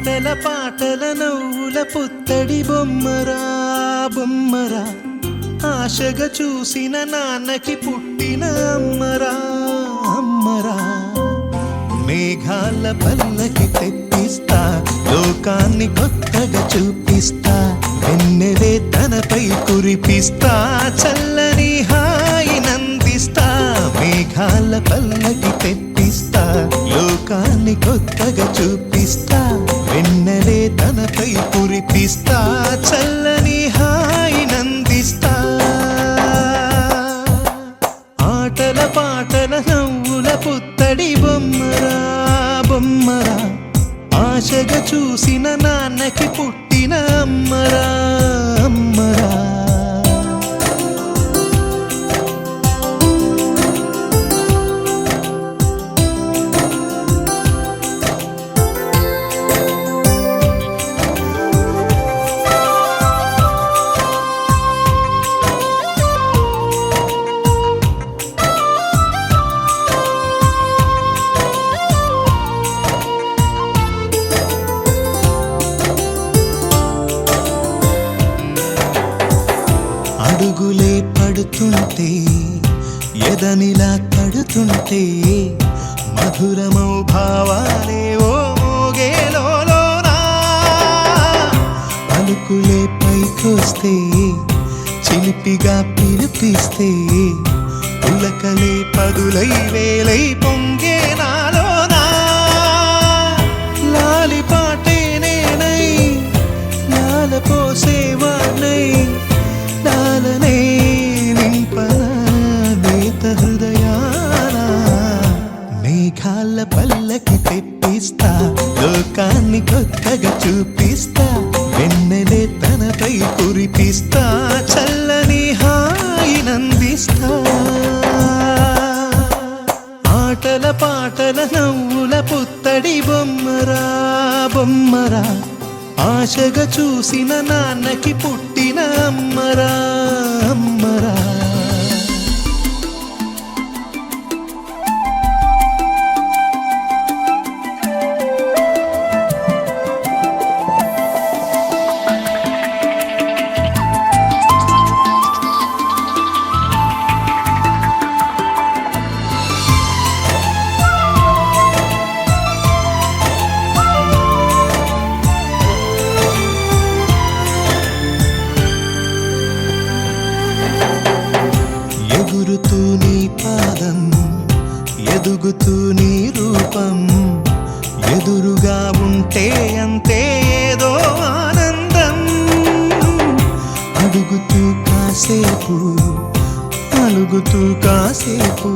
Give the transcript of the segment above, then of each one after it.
ఆటల పాటల నవ్వుల పుత్తడి బొమ్మరా బొమ్మరా, ఆశగా చూసిన నాన్నకి పుట్టిన అమ్మరా అమ్మరా. మేఘాల పల్లకి తెప్పిస్తా, లోకాన్ని కొత్తగా చూపిస్తా, వెన్నెలే తనపై కురిపిస్తా, చల్లని హాయి నందిస్తా. మేఘాల పల్లకి తెప్పిస్తా, లోకాన్ని కొత్తగా చూపిస్తా, వెన్నెలే తనపై కురిపిస్తా, చల్లని హాయి నందిస్తా. ఆటల పాటల నవ్వుల పుత్తడి బొమ్మరా బొమ్మరా, ఆశగా చూసిన నాన్నకి పుట్టిన అమ్మరా అమ్మరా. అడుగులే పడుతుంటే ఎదనిలా కడుతుంటే, మధురమౌ భావాలే ఓ మోగేలోనా. పలుకులే పైకొస్తే చిలిపిగా పిలిపిస్తే, పులకలే పదులై వేలై పొంగే నాలోనా. లాలి పాటే నేనై లాల పోసేవాణ్ణై, లాలనే నింపన నేత హృదయాన. మేఘాల పల్లకి తెప్పిస్తా, లోకాన్ని కొత్తగా చూపిస్తా, వెన్నెలే తనపై కురిపిస్తా, చల్లని హాయి నందిస్తా. ఆటల పాటల నవ్వుల పుత్తడి బొమ్మరా బొమ్మరా, ఆశగా చూసిన నాన్నకి పుట్టిన అమ్మరా అమ్మరా. ఎగురుతూ నీ పాదం, ఎదుగుతూ నీ రూపం, ఎదురుగా ఉంటే అంతే ఏదో ఆనందం. అడుగుతూ కాసేపు, అలుగుతూ కాసేపు,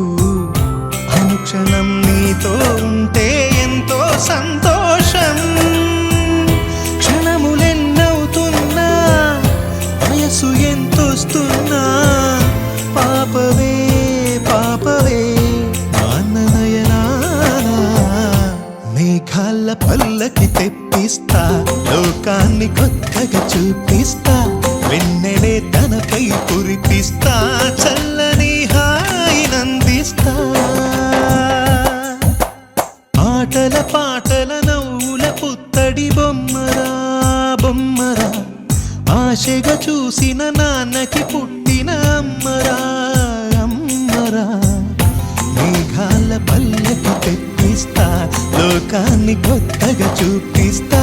అనుక్షణం నీతో ఉంటే ఎంతో సంతోషం. క్షణములెన్నవుతున్నా, వయసు ఎంతొస్తున్నా, పాపవే పాపవే నాన్ననయనానా. మేఘాల పల్లకి తెప్పిస్తా, లోకాన్ని కొత్తగా చూపిస్తా, వెన్నెలే తనపై కురిపిస్తా, చల్లని హాయి నందిస్తా. ఆటల పాటల నవ్వుల పుత్తడి బొమ్మరా బొమ్మరా, ఆశగా చూసిన నాన్నకి పుట్టిన అమ్మరా అమ్మరా. మేఘాల పల్లకి తెప్పిస్తా, లోకాన్ని కొత్తగా చూపిస్తా,